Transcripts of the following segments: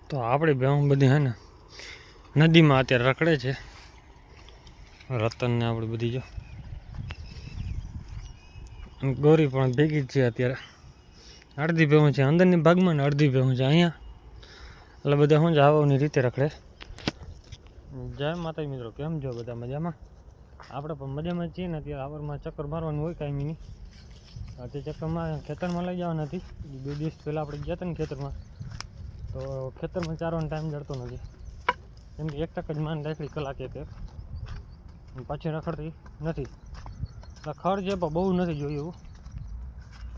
તો આપણી ભેહું બધી હે ને નદીમાં અત્યારે રખડે છે. રતન ને આપણી બધી જો ગોરી પણ ભેગી જ છે. અત્યારે અડધી ભેહું છે અંદરની ભાગમાં ને અડધી ભેહું છે અહીંયા. એટલે બધા શું જાવની રીતે રખડે. જય માતાજી મિત્રો, કેમ છો બધા? મજામાં? આપણે પણ મજામાં છીએ ને. અત્યારે આવરમાં ચક્કર મારવાનું હોય કાંઈ નહીં. અત્યારે ચક્કરમાં ખેતરમાં લઈ જવાના નથી. 2 દિવસ પહેલાં આપણે ગયા હતા ને ખેતરમાં, તો ખેતરમાં ચારવાનો ટાઈમ જડતો નથી. કેમ કે 1 ટક જ માન રાખડી કલાક એક પાછી રખડતી નથી. એટલે ખડ છે પણ બહુ નથી જોયું એવું.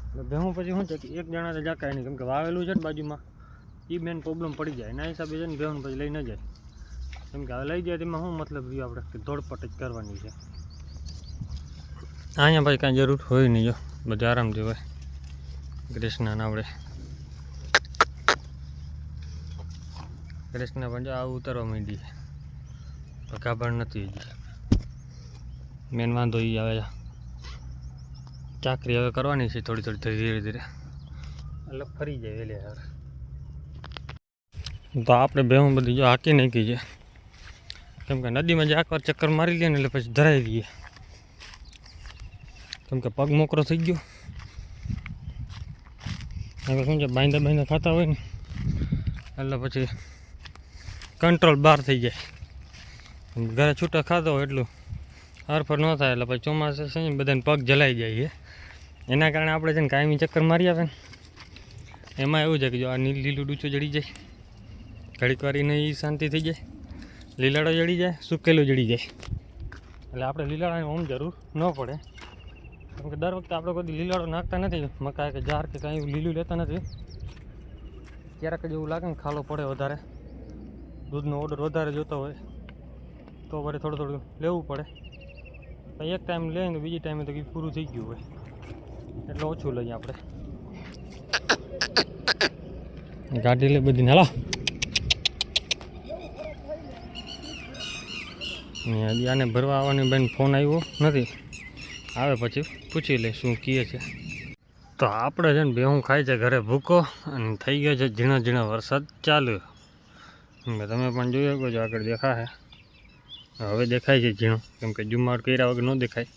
એટલે ભેહું પછી શું છે કે એક જણા જાકાય નહીં, કેમ કે વાવેલું છે ને બાજુમાં, એ મેન પ્રોબ્લેમ પડી જાય. એના હિસાબે છે ને ભેહું પછી લઈ ન જાય. કેમ કે હવે લઈ જાય તેમાં શું મતલબ રહ્યું આપણે કે દોડપટ જ કરવાની છે. અહીંયા ભાઈ કાંઈ જરૂર હોય નહીં, જો બધા આરામથી હોય. કૃષ્ણ આવડે કૃષ્ણ પણ જો આવું ઉતરવા માંડી છે, ગાભણ નથી હજી. મેન વાંધો એ આવે ચાકરી હવે કરવાની છે થોડી ધીરે ધીરે, એટલે ફરી જાય વેલે યાર. તો આપણે ભેહું બધી જો હાકી નાખી છે. કેમ કે નદીમાં જે એકવાર ચક્કર મારી લે ને એટલે પછી ધરાઈ દઈએ. કેમ કે પગ મોકરો થઈ ગયો. હવે શું છે બાંધા ખાતા હોય ને એટલે પછી કંટ્રોલ બહાર થઈ જાય. ઘરે છૂટા ખાતા હોય એટલું હરફર ન થાય. એટલે પછી ચોમાસા છે ને બધાને પગ જલાઈ જાય છે. એના કારણે આપણે છે ને કાયમી ચક્કર મારી આવે ને એમાં એવું છે કે જો આ લીલું ડૂચું જડી જાય, ઘડીક વાર એને એ શાંતિ થઈ જાય. લીલાડો જડી જાય, સુકેલું જડી જાય. એટલે આપણે લીલાડાની ઓમ જરૂર ન પડે. કેમ કે દર વખતે આપણે કોઈ લીલાડો નાખતા નથી. મકાઈ કે જાર કે કાંઈ લીલું લેતા નથી. ક્યારેક જ એવું લાગે ને ખાલો પડે વધારે, દૂધનો ઓર્ડર વધારે જોતો હોય તો વળી થોડું લેવું પડે. પણ એક ટાઈમ લઈએ ને બીજી ટાઈમે તો કંઈ પૂરું થઈ ગયું હોય એટલે ઓછું લઈએ આપણે. ગાડી લે બધી હાલો. હજી આને ભરવા આવવાની બેન ફોન આવ્યો નથી, આવે પછી પૂછી લે શું કહે છે. તો આપણે છે ને ભેહું ખાય છે ઘરે ભૂકો, અને થઈ ગયો છે ઝીણો ઝીણો વરસાદ ચાલુ. તમે પણ જોઈ શકો છો, આગળ દેખાય હવે દેખાય છે ઝીણો. કેમ કે જુમાડ કર્યા વગર ન દેખાય.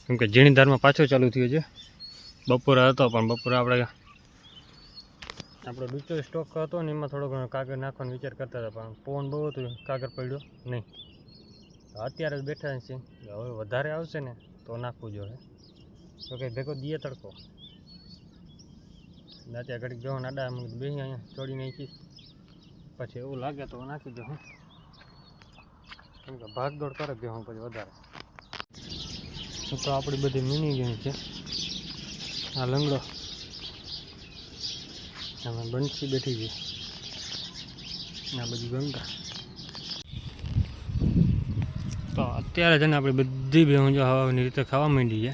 કેમ કે ઝીણી ધારમાં પાછો ચાલુ થયો છે. બપોરે હતો પણ બપોરે આપણો ડૂચો સ્ટોક હતો ને એમાં થોડો ઘણો કાગળ નાખવાનો વિચાર કરતા હતા, પણ પવન બહુ હતું, કાગળ પડ્યો નહીં. અત્યારે જ બેઠા છીએ, હવે વધારે આવશે ને તો નાખવું જોઈએ. તો કંઈ ભેગો દીએ તડકો ત્યાં ઘડીક જો નાડા બેસી અહીંયા ચોડી નાખી, પછી એવું લાગે તો નાખી દો. કેમ કે ભાગદોડ કરે ભેહું પછી વધારે. તો આપણી બધી મીની ગેમ છે. આ લંગડો આમાં બંસી બેઠી છે, આ બધી ગંગા. તો અત્યારે છે ને આપણી બધી ભેહું જો હવાની રીતે ખાવા માંડી છે.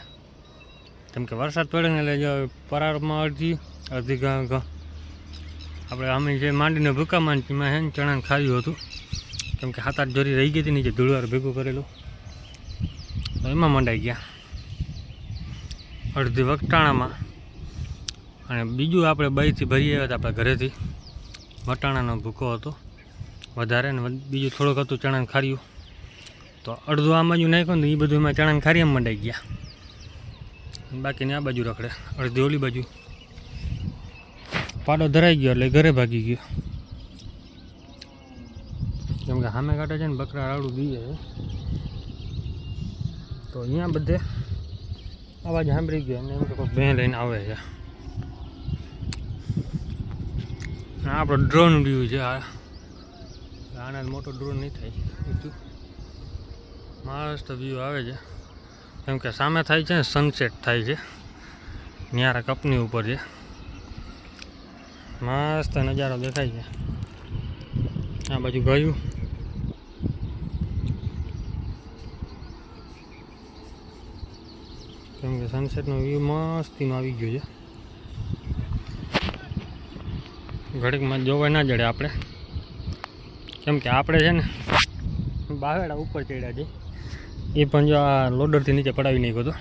કેમ કે વરસાદ પડે ને એટલે જો પરારમાં અડધી આપણે અમે જે માંડીને ભૂકામાં એમાં હે ને ચણાને ખાયું હતું. કેમ કે 7-8 જોરી રહી ગઈ હતી નીચે ધૂળવાર ભેગું કરેલું, તો એમાં મંડાઈ ગયા અડધી વટાણામાં. અને બીજું આપણે બઈથી ભરી આવ્યા હતા આપણા ઘરેથી, વટાણાનો ભૂકો હતો વધારે, ને બીજું થોડુંક હતું ચણાને ખાર્યું. તો અડધું આ બાજુ નાખ્યું ને એ બધું એમાં ચણાને ખારી એમ મંડાઈ ગયા. બાકીની આ બાજુ રખડે, અડધી ઓલી બાજુ. પાડો ધરાઈ ગયો એટલે ઘરે ભાગી ગયો. કેમ કે સામે કાંઠે છે ને બકરા રાડું દીએ છે, તો અહીંયા બધે અવાજ સાંભળી ગયો અને એમ કે કોઈ ભેં લઈને આવે છે. આપણો ડ્રોન વ્યૂ છે આ, આના મોટો ડ્રોન નહીં થાય એટલું મસ્ત વ્યૂ આવે છે. કેમ કે સામે થાય છે ને સનસેટ થાય છે, ન્યારા કપની ઉપર છે, મસ્ત નજારો દેખાય છે. આ બાજુ ગયું કેમ કે સનસેટનો વ્યૂ મસ્તીનો આવી ગયો છે. ઘડીકમાં જોવા ના જડે આપણે, કેમ કે આપણે છે ને બાવેડા ઉપર ચડ્યા છે. એ પણ જો આ લોડરથી નીચે પડાવી નાખ્યો હતો.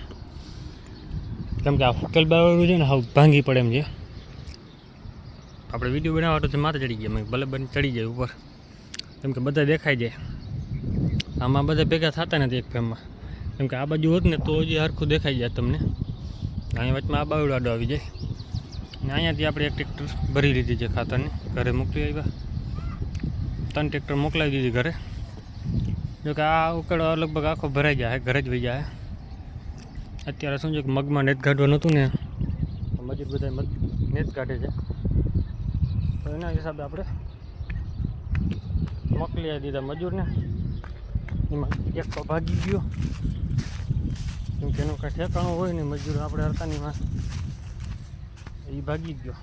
કેમ કે આ ફૂકેલ બાવળું છે ને હા ભાંગી પડે એમ છે. આપણે વિડીયો બનાવવા તો માથે ચડી ગયા, ભલે બને ચડી જાય ઉપર, કેમ કે બધા દેખાઈ જાય. આમાં બધા ભેગા થતા નથી એક ફ્રેમમાં, કેમ કે આ બાજુ હોત ને તો હજી હરખું દેખાઈ જાય તમને. અહીંયા વચમાં આ બાવડો આડો આવી જાય ને અહીંયાથી આપણે એક ટ્રેક્ટર ભરી લીધી છે ખાતરની, ઘરે મોકલી આવ્યા. 3 ટ્રેક્ટર મોકલાવી દીધી ઘરે. જોકે આ ઉકળો લગભગ આખો ભરાઈ જાય, ઘરે જ વહી જાય. અત્યારે શું છે કે મગમાં નેત કાઢવા નહોતું ને, મજૂર બધા નેત કાઢે છે, તો એના હિસાબે આપણે મોકલી દીધા મજૂરને. એમાં એક તો ભાગી ગયો, કેમ કે એનું કાંઈ ઠેકાણું હોય ને મજૂર આપણે હરકાનીમાં, એ ભાગી ગયો.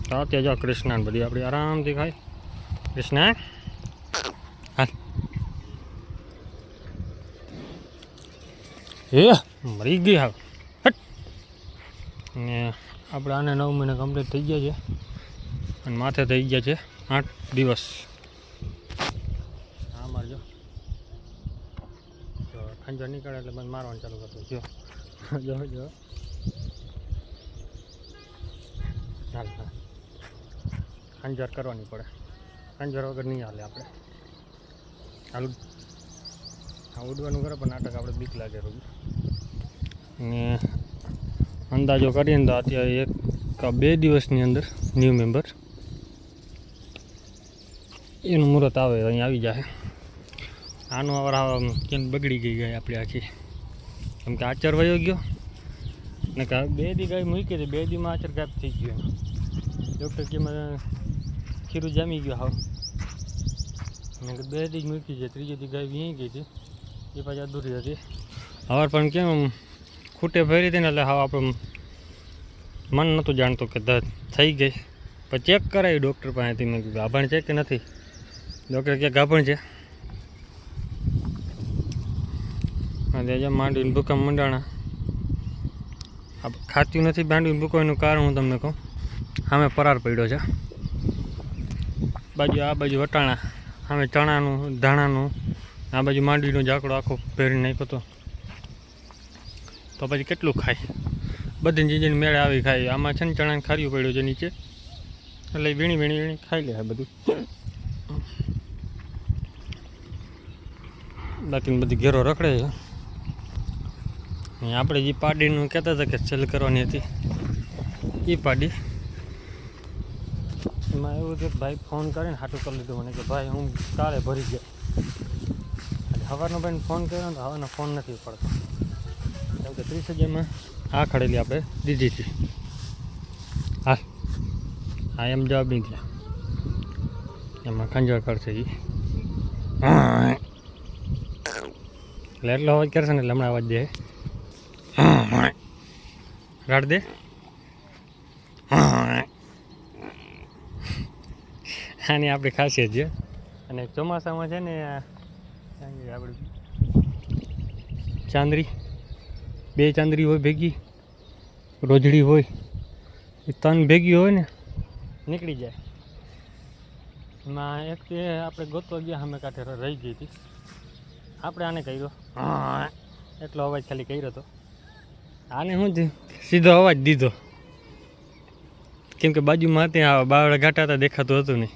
તો અત્યારે જો કૃષ્ણા બધી આપણે આરામથી ખાય. કૃષ્ણા હા એ મરી ગઈ હાવ. ને આપણે આને 9 મહિના કમ્પ્લીટ થઈ ગયા છે અને માથે થઈ ગયા છે 8 દિવસ. હા મારજો, જો ખંજર નીકળે એટલે મને મારવાનું ચાલુ કરતો. જો જો જો હાલ હા, ખંજર કરવાની પડે, ખંજર વગર નહીં હાલે. આપણે હાલ હા ઉડવાનું કરે પણ નાટક આપણે બીક લાગે રોજ. ને અંદાજો કરીએ ને તો અત્યારે 1-2 દિવસની અંદર ન્યૂ મેમ્બર એનું મુહૂર્ત આવે, અહીં આવી જાય. આનો આવા કેમ બગડી ગઈ ગાય આપણી આખી, કેમ કે આચર વયો ગયો ને કે 2 દી ગાય મૂકી હતી, 2 દીમાં આચર ગાયબ થઈ ગયો. ડૉક્ટર કે મને ખીરું જામી ગયું હાવ, મેં 2 દી જ મૂકી છે, 3જી દી ગાય વી ગઈ હતી, એ પાછી અધૂરી હતી. હવે પણ કેમ ખૂટે ભરી હતી ને એટલે હા આપણે મન નહોતું જાણતું કે થઈ ગઈ. પણ ચેક કરાવી ડૉક્ટર પાસેથી, મેં કીધું ગાભણ છે કે નથી. ડૉક્ટર કે ગાભણ છે. અને જેમ માંડીને ભૂકંપ મંડાણા, આ ખાતું નથી માંડીને ભૂકવાનું કારણ હું તમને કહું. સામે પરાર પડ્યો છે, બાજુ આ બાજુ વટાણા, સામે ચણાનું ધાણાનું, આ બાજુ માંડવીનો ઝાકડો આખો ભેરી નાખ્યો હતો. તો પછી કેટલું ખાય, બધી ચીજની મેળે આવી ખાય. આમાં છે ને ચણાને ખાર્યું પડ્યું છે નીચે, એટલે વીણી વીણી વીણી ખાઈ લે બધું. બાકી બધી ઘેરો રખડે છે. આપણે જે પાડીનું કહેતા હતા કે સેલ કરવાની હતી, એ પાડી એમાં એવું છે કે ભાઈ ફોન કરીને હાટું કરી લીધું મને કે ભાઈ હું કાલે ભરી ગયો. સવારનો ભાઈને ફોન કર્યો તો હવાનો ફોન નથી પડતો, કેમ કે 30,000માં આ ખડેલી આપણે દીધી હતી. હા હા એમ જવાબ નહીં થયા, એમાં ખંજર કરશે એ એટલે એટલો અવાજ કરશે ને એટલે હમણાં અવાજ દે રાડ દે. આની આપણી ખાસિયત છે. અને ચોમાસામાં છે ને આપણે ચાંદરી, 2 ચાંદરી હોય ભેગી, રોજડી હોય, એ 3 ભેગી હોય ને નીકળી જાય. એમાં એક તે આપણે ગોતવા ગયા સામે કાંઠે રહી ગઈ હતી, આપણે આને કર્યો એટલો અવાજ ખાલી કર્યો હતો. આને શું થયું, સીધો અવાજ દીધો, કેમ કે બાજુમાં ત્યાં બાવડા ઘાટા હતા, દેખાતું હતું નહીં,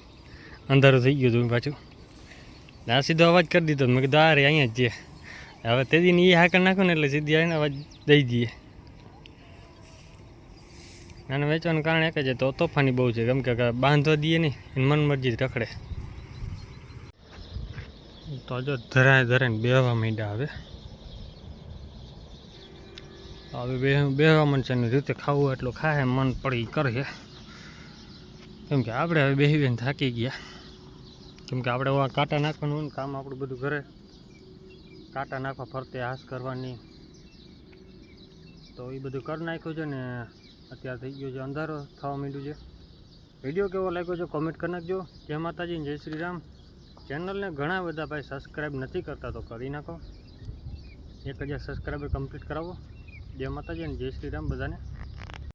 અંધારું થઈ ગયું હતું પાછું. આ સીધો અવાજ કરી દીધો. મેં કીધું આ રે અહીંયા જ છે. હવે તે દીને એ હાકર નાખો ને એટલે સીધી આવીને અવાજ દઈ દઈએ. આને વેચવાનું કારણ એક જ છે, તો તોફાની બહુ છે, કેમ કે બાંધવા દઈએ નહીં, એને મન મરજી રખડે. તો જો ધરાઈને બેહવા માંડ્યા. હવે બેહવા માંડશે એની રીતે ખાવું એટલું ખાય, મન પડી કરે. કેમ કે આપણે હવે બેસી બેસીને થાકી ગયા, કેમ કે આપણે કાંટા નાખવાનું હોય ને કામ આપણું બધું ઘરે, કાંટા નાખવા ફરતે હાશ કરવાની, તો એ બધું કરી નાખ્યું છે ને. અત્યારે થઈ ગયો છે અંધારો થવા માંડ્યું છે. વિડીયો કેવો લાગ્યો છે કોમેન્ટ કરી નાખજો. જય માતાજી, જય શ્રી રામ. ચેનલને ઘણા બધા ભાઈ સબસ્ક્રાઈબ નથી કરતા, તો કરી નાખો. 1000 સબસ્ક્રાઈબર કમ્પ્લીટ કરાવો. જય માતાજી અને જય શ્રી રામ બધાને.